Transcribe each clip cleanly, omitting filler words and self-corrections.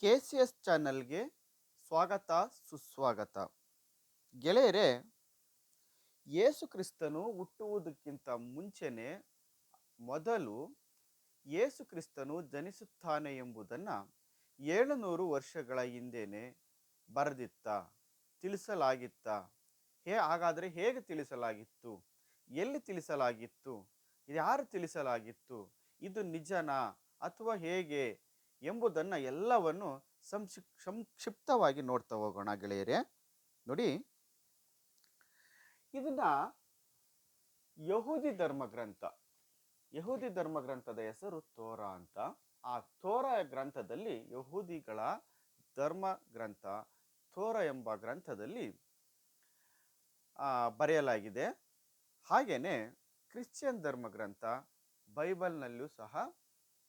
KCS ಚಾನಲ್ಗೆ ಸ್ವಾಗತ ಸುಸ್ವಾಗತ. ಗೆಳೆಯರೇ, ಯೇಸು ಕ್ರಿಸ್ತನು ಹುಟ್ಟುವುದಕ್ಕಿಂತ ಮುಂಚೆನೆ ಮೊದಲು ಯೇಸು ಕ್ರಿಸ್ತನು ಜನಿಸುತ್ತಾನೆ ಎಂಬುದನ್ನು 700 ವರ್ಷಗಳ ಹಿಂದೆನೆ ಬರೆದಿತ್ತ, ತಿಳಿಸಲಾಗಿತ್ತ. ಹಾಗಾದರೆ ಹೇಗೆ ತಿಳಿಸಲಾಗಿತ್ತು, ಎಲ್ಲಿ ತಿಳಿಸಲಾಗಿತ್ತು, ಯಾರು ತಿಳಿಸಲಾಗಿತ್ತು, ಇದು ನಿಜನಾ ಅಥವಾ ಹೇಗೆ ಎಂಬುದನ್ನು ಎಲ್ಲವನ್ನು ಸಂಕ್ಷಿಪ್ತವಾಗಿ ನೋಡ್ತಾ ಹೋಗೋಣ ಗೆಳೆಯರೇ. ನೋಡಿ, ಇದನ್ನ ಯಹೂದಿ ಧರ್ಮಗ್ರಂಥ, ಯಹೂದಿ ಧರ್ಮಗ್ರಂಥದ ಹೆಸರು ತೋರಾ ಅಂತ. ಆ ತೋರಾ ಗ್ರಂಥದಲ್ಲಿ, ಯಹೂದಿಗಳ ಧರ್ಮ ಗ್ರಂಥ ತೋರಾ ಎಂಬ ಗ್ರಂಥದಲ್ಲಿ ಬರೆಯಲಾಗಿದೆ. ಹಾಗೇನೆ ಕ್ರಿಶ್ಚಿಯನ್ ಧರ್ಮಗ್ರಂಥ ಬೈಬಲ್ನಲ್ಲೂ ಸಹ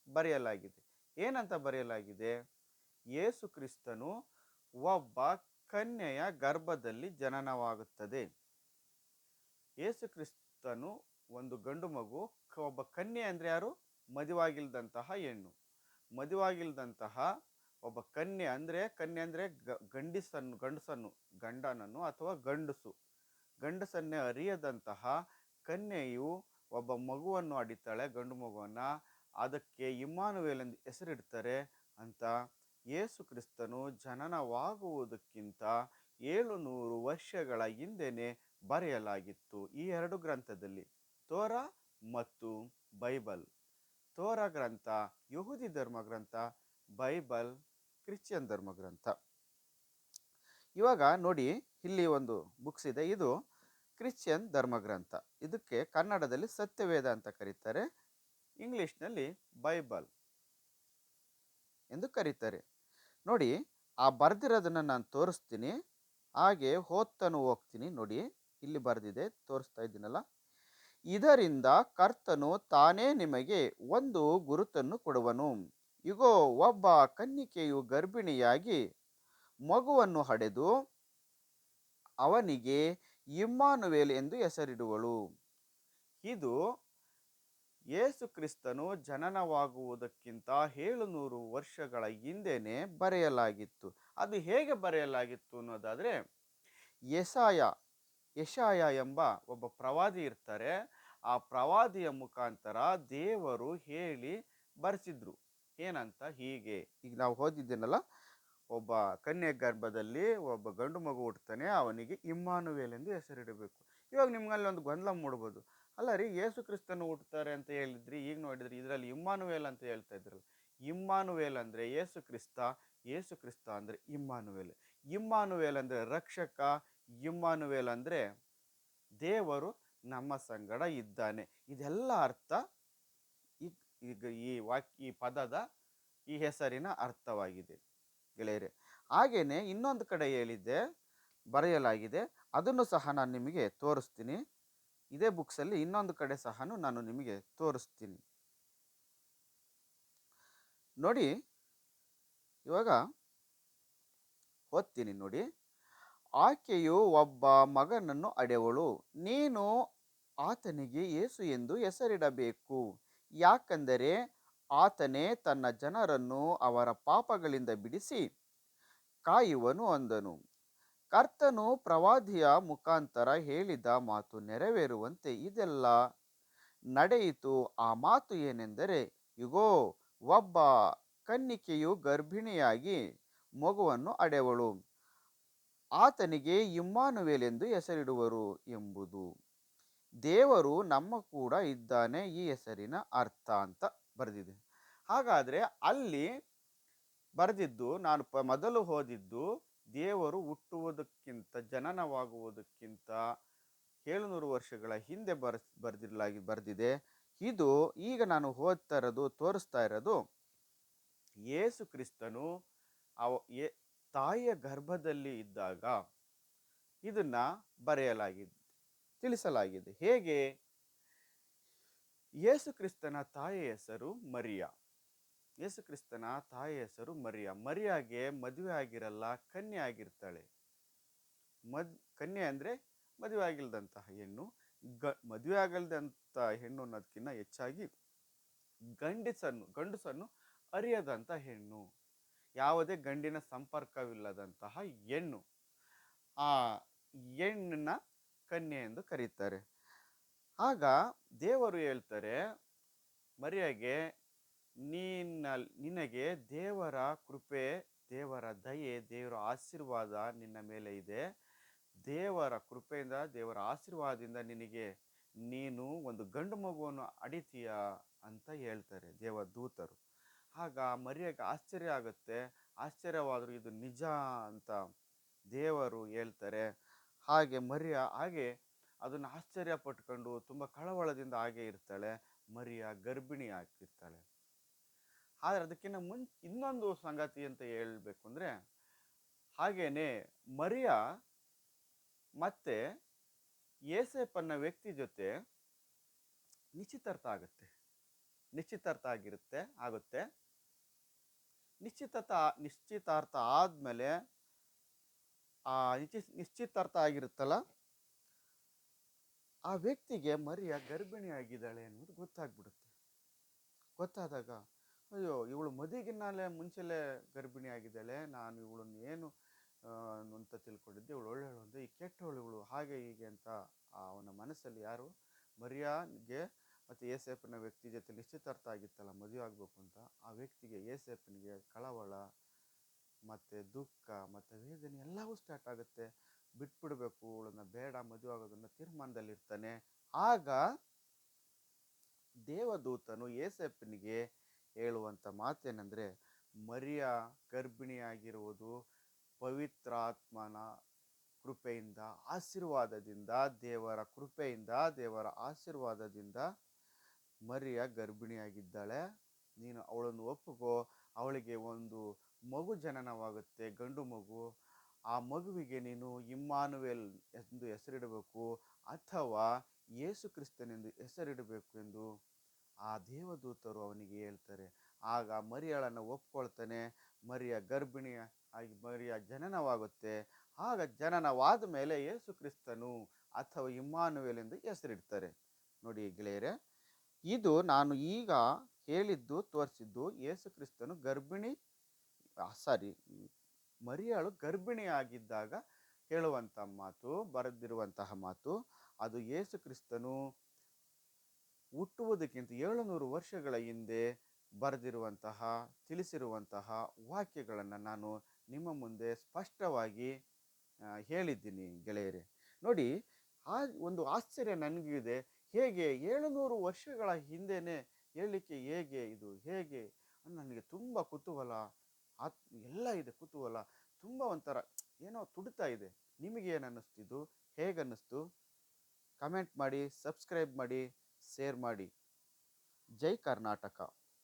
ಬರೆಯಲಾಗಿದೆ. ಏನಂತ ಬರೆಯಲಾಗಿದೆ? ಯೇಸು ಕ್ರಿಸ್ತನು ಒಬ್ಬ ಕನ್ಯೆಯ ಗರ್ಭದಲ್ಲಿ ಜನನವಾಗುತ್ತದೆ. ಯೇಸು ಕ್ರಿಸ್ತನು ಒಂದು ಗಂಡು ಮಗು. ಒಬ್ಬ ಕನ್ಯೆ ಅಂದರೆ ಯಾರು? ಮದುವಾಗಿಲ್ದಂತಹ ಹೆಣ್ಣು. ಮದುವಾಗಿಲ್ದಂತಹ ಒಬ್ಬ ಕನ್ಯೆ ಅಂದರೆ ಗಂಡನನ್ನು ಅಥವಾ ಗಂಡಸನ್ನೇ ಅರಿಯದಂತಹ ಕನ್ಯೆಯು ಒಬ್ಬ ಮಗುವನ್ನು ಅಡಿತಾಳೆ, ಗಂಡು ಮಗುವನ್ನು. ಅದಕ್ಕೆ ಇಮ್ಮಾನುವೇಲ್ ಎಂದು ಹೆಸರಿಡ್ತಾರೆ ಅಂತ ಯೇಸು ಕ್ರಿಸ್ತನು ಜನನವಾಗುವುದಕ್ಕಿಂತ 700 ವರ್ಷಗಳ ಹಿಂದೆನೆ ಬರೆಯಲಾಗಿತ್ತು ಈ ಎರಡು ಗ್ರಂಥದಲ್ಲಿ, ತೋರಾ ಮತ್ತು ಬೈಬಲ್. ತೋರಾ ಗ್ರಂಥ ಯಹೂದಿ ಧರ್ಮಗ್ರಂಥ, ಬೈಬಲ್ ಕ್ರಿಶ್ಚಿಯನ್ ಧರ್ಮಗ್ರಂಥ. ಇವಾಗ ನೋಡಿ, ಇಲ್ಲಿ ಒಂದು ಬುಕ್ಸ್ ಇದೆ. ಇದು ಕ್ರಿಶ್ಚಿಯನ್ ಧರ್ಮಗ್ರಂಥ. ಇದಕ್ಕೆ ಕನ್ನಡದಲ್ಲಿ ಸತ್ಯವೇದ ಅಂತ ಕರೀತಾರೆ, ಇಂಗ್ಲಿಷ್ನಲ್ಲಿ ಬೈಬಲ್ ಎಂದು ಕರೀತಾರೆ. ನೋಡಿ, ಆ ಬರೆದಿರೋದನ್ನು ನಾನು ತೋರಿಸ್ತೀನಿ, ಹಾಗೆ ಓದ್ತಾನು ಹೋಗ್ತೀನಿ. ನೋಡಿ, ಇಲ್ಲಿ ಬರೆದಿದೆ, ತೋರಿಸ್ತಾ ಇದ್ದೀನಲ್ಲ. ಇದರಿಂದ ಕರ್ತನು ತಾನೇ ನಿಮಗೆ ಒಂದು ಗುರುತನ್ನು ಕೊಡುವನು. ಇಗೋ, ಒಬ್ಬ ಕನ್ನಿಕೆಯು ಗರ್ಭಿಣಿಯಾಗಿ ಮಗುವನ್ನು ಹಡೆದು ಅವನಿಗೆ ಇಮ್ಮಾನುವೇಲ್ ಎಂದು ಹೆಸರಿಡುವಳು. ಇದು ಯೇಸು ಕ್ರಿಸ್ತನು ಜನನವಾಗುವುದಕ್ಕಿಂತ 700 ವರ್ಷಗಳ ಹಿಂದೆನೆ ಬರೆಯಲಾಗಿತ್ತು. ಅದು ಹೇಗೆ ಬರೆಯಲಾಗಿತ್ತು ಅನ್ನೋದಾದರೆ, ಯೆಶಾಯ ಎಂಬ ಒಬ್ಬ ಪ್ರವಾದಿ ಇರ್ತಾರೆ. ಆ ಪ್ರವಾದಿಯ ಮುಖಾಂತರ ದೇವರು ಹೇಳಿ ಬರೆಸಿದ್ರು. ಏನಂತ? ಹೀಗೆ, ಈಗ ನಾವು ಓದಿದ್ದೇನಲ್ಲ, ಒಬ್ಬ ಕನ್ಯೆ ಗರ್ಭದಲ್ಲಿ ಒಬ್ಬ ಗಂಡು ಮಗು ಹುಟ್ಟುತ್ತಾನೆ, ಅವನಿಗೆ ಇಮ್ಮಾನುವೇಲ್ ಎಂದು ಹೆಸರಿಡಬೇಕು. ಇವಾಗ ನಿಮ್ಗಲ್ಲಿ ಒಂದು ಗೊಂದಲ ಮೂಡ್ಬೋದು. ಅಲ್ಲ ರೀ, ಯೇಸು ಕ್ರಿಸ್ತನು ಹುಟ್ಟುತ್ತಾರೆ ಅಂತ ಹೇಳಿದ್ರಿ, ಈಗ ನೋಡಿದ್ರಿ ಇದರಲ್ಲಿ ಇಮ್ಮಾನುವೇಲ್ ಅಂತ ಹೇಳ್ತಾ ಇದ್ರಲ್ಲ. ಇಮ್ಮಾನುವೇಲ್ ಅಂದರೆ ಯೇಸು ಕ್ರಿಸ್ತ, ಯೇಸು ಕ್ರಿಸ್ತ ಅಂದರೆ ಇಮ್ಮಾನುವೇಲ್. ಇಮ್ಮಾನುವೇಲ್ ಅಂದರೆ ರಕ್ಷಕ, ಇಮ್ಮಾನುವೇಲ್ ಅಂದರೆ ದೇವರು ನಮ್ಮ ಸಂಗಡ ಇದ್ದಾನೆ. ಇದೆಲ್ಲ ಅರ್ಥ ಈಗ ಈ ಪದದ, ಈ ಹೆಸರಿನ ಅರ್ಥವಾಗಿದೆ ಗೆಳೆಯರೆ. ಹಾಗೇನೆ ಇನ್ನೊಂದು ಕಡೆ ಹೇಳಿದ್ದೆ, ಬರೆಯಲಾಗಿದೆ, ಅದನ್ನು ಸಹ ನಾನು ನಿಮಗೆ ತೋರಿಸ್ತೀನಿ. ಇದೇ ಬುಕ್ಸಲ್ಲಿ ಇನ್ನೊಂದು ಕಡೆ ಸಹ ನಾನು ನಿಮಗೆ ತೋರಿಸ್ತೀನಿ. ನೋಡಿ, ಇವಾಗ ಓದ್ತೀನಿ ನೋಡಿ. ಆಕೆಯು ಒಬ್ಬ ಮಗನನ್ನು ಹಡೆವಳು, ನೀನು ಆತನಿಗೆ ಯೇಸು ಎಂದು ಹೆಸರಿಡಬೇಕು, ಯಾಕಂದರೆ ಆತನೇ ತನ್ನ ಜನರನ್ನು ಅವರ ಪಾಪಗಳಿಂದ ಬಿಡಿಸಿ ಕಾಯುವನು ಅಂದನು. ಕರ್ತನು ಪ್ರವಾದಿಯ ಮುಖಾಂತರ ಹೇಳಿದ ಮಾತು ನೆರವೇರುವಂತೆ ಇದೆಲ್ಲ ನಡೆಯಿತು. ಆ ಮಾತು ಏನೆಂದರೆ, ಇಗೋ, ಒಬ್ಬ ಕನ್ನಿಕೆಯು ಗರ್ಭಿಣಿಯಾಗಿ ಮಗುವನ್ನು ಹಡೆವಳು, ಆತನಿಗೆ ಇಮ್ಮಾನುವೇಲ್ ಎಂದು ಹೆಸರಿಡುವರು ಎಂಬುದು. ದೇವರು ನಮ್ಮ ಕೂಡ ಇದ್ದಾನೆ, ಈ ಹೆಸರಿನ ಅರ್ಥ ಅಂತ ಬರೆದಿದೆ. ಹಾಗಾದರೆ ಅಲ್ಲಿ ಬರೆದಿದ್ದು, ನಾನು ಮೊದಲು ಓದಿದ್ದು, ದೇವರು ಹುಟ್ಟುವುದಕ್ಕಿಂತ, ಜನನವಾಗುವುದಕ್ಕಿಂತ 700 ವರ್ಷಗಳ ಹಿಂದೆ ಬರೆದಿದೆ. ಇದು ಈಗ ನಾನು ಓದ್ತಾ ಇರೋದು, ತೋರಿಸ್ತಾ ಇರೋದು, ಯೇಸು ಕ್ರಿಸ್ತನು ತಾಯಿಯ ಗರ್ಭದಲ್ಲಿ ಇದ್ದಾಗ ಇದನ್ನ ಬರೆಯಲಾಗಿದೆ, ತಿಳಿಸಲಾಗಿದೆ. ಹೇಗೆ? ಯೇಸು ಕ್ರಿಸ್ತನ ತಾಯಿಯ ಹೆಸರು ಮರಿಯಾ. ಯೇಸು ಕ್ರಿಸ್ತನ ತಾಯಿಯ ಹೆಸರು ಮರಿಯಾ. ಮರಿಯಾಗೆ ಮದುವೆ ಆಗಿರಲ್ಲ, ಕನ್ಯೆ ಆಗಿರ್ತಾಳೆ. ಕನ್ಯೆ ಅಂದರೆ ಮದುವೆ ಆಗಿಲ್ದಂತಹ ಹೆಣ್ಣು. ಮದುವೆ ಆಗಲ್ದಂಥ ಹೆಣ್ಣು ಅನ್ನೋದಕ್ಕಿಂತ ಹೆಚ್ಚಾಗಿ ಗಂಡಸನ್ನು ಅರಿಯದಂಥ ಹೆಣ್ಣು. ಯಾವುದೇ ಗಂಡಿನ ಸಂಪರ್ಕವಿಲ್ಲದಂತಹ ಹೆಣ್ಣು. ಆ ಹೆಣ್ಣನ್ನ ಕನ್ಯೆ ಎಂದು ಕರೀತಾರೆ. ಆಗ ದೇವರು ಹೇಳ್ತಾರೆ ಮರಿಯಾಗೆ, ನಿನಗೆ ದೇವರ ಕೃಪೆ, ದೇವರ ದಯೆ, ದೇವರ ಆಶೀರ್ವಾದ ನಿನ್ನ ಮೇಲೆ ಇದೆ. ದೇವರ ಕೃಪೆಯಿಂದ, ದೇವರ ಆಶೀರ್ವಾದದಿಂದ ನೀನು ಒಂದು ಗಂಡು ಮಗುವನ್ನು ಅಡಿತೀಯ ಅಂತ ಹೇಳ್ತಾರೆ ದೇವದೂತರು. ಆಗ ಮರಿಯಾಗೆ ಆಶ್ಚರ್ಯ ಆಗುತ್ತೆ. ಆಶ್ಚರ್ಯವಾದರೂ ಇದು ನಿಜ ಅಂತ ದೇವರು ಹೇಳ್ತಾರೆ. ಹಾಗೆ ಅದನ್ನು ಆಶ್ಚರ್ಯ ಪಟ್ಕೊಂಡು ತುಂಬ ಕಳವಳದಿಂದ ಹಾಗೆ ಇರ್ತಾಳೆ. ಮರಿಯ ಗರ್ಭಿಣಿ ಆಗಿರ್ತಾಳೆ. ಆದರೆ ಅದಕ್ಕಿಂತ ಇನ್ನೊಂದು ಸಂಗತಿ ಅಂತ ಹೇಳ್ಬೇಕು ಅಂದರೆ, ಹಾಗೇನೆ ಮರಿಯ ಮತ್ತೆ ಏಸೇಪನ್ನ ವ್ಯಕ್ತಿ ಜೊತೆ ನಿಶ್ಚಿತಾರ್ಥ ಆಗುತ್ತೆ. ನಿಶ್ಚಿತಾರ್ಥ ಆದ್ಮೇಲೆ ಆ ನಿಶ್ಚಿತಾರ್ಥ ಆಗಿರುತ್ತಲ್ಲ, ಆ ವ್ಯಕ್ತಿಗೆ ಮರಿಯ ಗರ್ಭಿಣಿ ಆಗಿದ್ದಾಳೆ ಅನ್ನೋದು ಗೊತ್ತಾದಾಗ, ಅಯ್ಯೋ ಇವಳು ಮದುವೆಗಿನ್ನಾಲೆ ಮುಂಚೆಲೆ ಗರ್ಭಿಣಿ ಆಗಿದ್ದಾಳೆ, ನಾನು ಇವಳನ್ನು ಏನು ಅಂತ ತಿಳ್ಕೊಂಡಿದ್ದೆ, ಇವಳು ಒಳ್ಳೆಯವಳು ಅಂದರೆ ಈ ಕೆಟ್ಟವಳು ಇವಳು, ಹಾಗೆ ಹೀಗೆ ಅಂತ ಅವನ ಮನಸ್ಸಲ್ಲಿ ಯಾರು ಮರಿಯಾಗೆ ಮತ್ತು ಏಸೇಪನ ವ್ಯಕ್ತಿ ಜೊತೆ ನಿಶ್ಚಿತಾರ್ಥ ಆಗಿತ್ತಲ್ಲ ಮದುವೆ ಆಗಬೇಕು ಅಂತ, ಆ ವ್ಯಕ್ತಿಗೆ ಏಸೇಪನಿಗೆ ಕಳವಳ ಮತ್ತು ದುಃಖ ಮತ್ತು ವೇದನೆ ಎಲ್ಲವೂ ಸ್ಟಾರ್ಟ್ ಆಗುತ್ತೆ. ಬಿಟ್ಬಿಡ್ಬೇಕು, ಇವಳನ್ನ ಬೇಡ ಮದುವೆ ಆಗೋದನ್ನ ತೀರ್ಮಾನದಲ್ಲಿರ್ತಾನೆ. ಆಗ ದೇವದೂತನು ಏಸೇಪನಿಗೆ ಹೇಳುವಂಥ ಮಾತೇನೆಂದರೆ, ಮರಿಯ ಗರ್ಭಿಣಿಯಾಗಿರುವುದು ಪವಿತ್ರಾತ್ಮನ ಕೃಪೆಯಿಂದ, ಆಶೀರ್ವಾದದಿಂದ, ದೇವರ ಕೃಪೆಯಿಂದ, ದೇವರ ಆಶೀರ್ವಾದದಿಂದ ಮರಿಯ ಗರ್ಭಿಣಿಯಾಗಿದ್ದಾಳೆ. ನೀನು ಅವಳನ್ನು ಒಪ್ಪಿಕೋ. ಅವಳಿಗೆ ಒಂದು ಮಗು ಜನನವಾಗುತ್ತೆ, ಗಂಡು ಮಗು. ಆ ಮಗುವಿಗೆ ನೀನು ಇಮ್ಮಾನುವೇಲ್ ಎಂದು ಹೆಸರಿಡಬೇಕು, ಅಥವಾ ಯೇಸು ಕ್ರಿಸ್ತನೆಂದು ಹೆಸರಿಡಬೇಕು ಎಂದು ಆ ದೇವದೂತರು ಅವನಿಗೆ ಹೇಳ್ತಾರೆ. ಆಗ ಮರಿಯಳನ್ನು ಒಪ್ಕೊಳ್ತಾನೆ. ಮರಿಯ ಗರ್ಭಿಣಿ ಆಗಿ ಮರಿಯ ಜನನವಾಗುತ್ತೆ. ಆಗ ಜನನವಾದ ಮೇಲೆ ಯೇಸು ಕ್ರಿಸ್ತನು ಅಥವಾ ಇಮ್ಮಾನುವೇಲ್ ಎಂದು ಹೆಸರಿಡ್ತಾರೆ. ನೋಡಿ ಗೆಳೆಯರೆ, ಇದು ನಾನು ಈಗ ಹೇಳಿದ್ದು ತೋರಿಸಿದ್ದು ಯೇಸು ಕ್ರಿಸ್ತನು ಮರಿಯಳು ಗರ್ಭಿಣಿಯಾಗಿದ್ದಾಗ ಹೇಳುವಂಥ ಮಾತು, ಬರೆದಿರುವಂತಹ ಮಾತು. ಅದು ಯೇಸು ಕ್ರಿಸ್ತನು ಹುಟ್ಟುವುದಕ್ಕಿಂತ 700 ವರ್ಷಗಳ ಹಿಂದೆ ತಿಳಿಸಿರುವಂತಹ ವಾಕ್ಯಗಳನ್ನು ನಾನು ನಿಮ್ಮ ಮುಂದೆ ಸ್ಪಷ್ಟವಾಗಿ ಹೇಳಿದ್ದೀನಿ ಗೆಳೆಯರೆ. ನೋಡಿ, ಆ ಒಂದು ಆಶ್ಚರ್ಯ ನನಗಿದೆ. ಹೇಗೆ 700 ವರ್ಷಗಳ ಹಿಂದೆನೇ ಹೇಳಲಿಕ್ಕೆ ಹೇಗೆ ನನಗೆ ತುಂಬ ಕುತೂಹಲ, ಎಲ್ಲ ಇದೆ ಕುತೂಹಲ, ತುಂಬ ಒಂಥರ ಏನೋ ತುಡಿತಾ ಇದೆ. ನಿಮಗೇನು ಅನ್ನಿಸ್ತಿದ್ದು, ಹೇಗನ್ನಿಸ್ತು? ಕಮೆಂಟ್ ಮಾಡಿ, ಸಬ್ಸ್ಕ್ರೈಬ್ ಮಾಡಿ, ಶೇರ್ ಮಾಡಿ. ಜೈ ಕರ್ನಾಟಕ.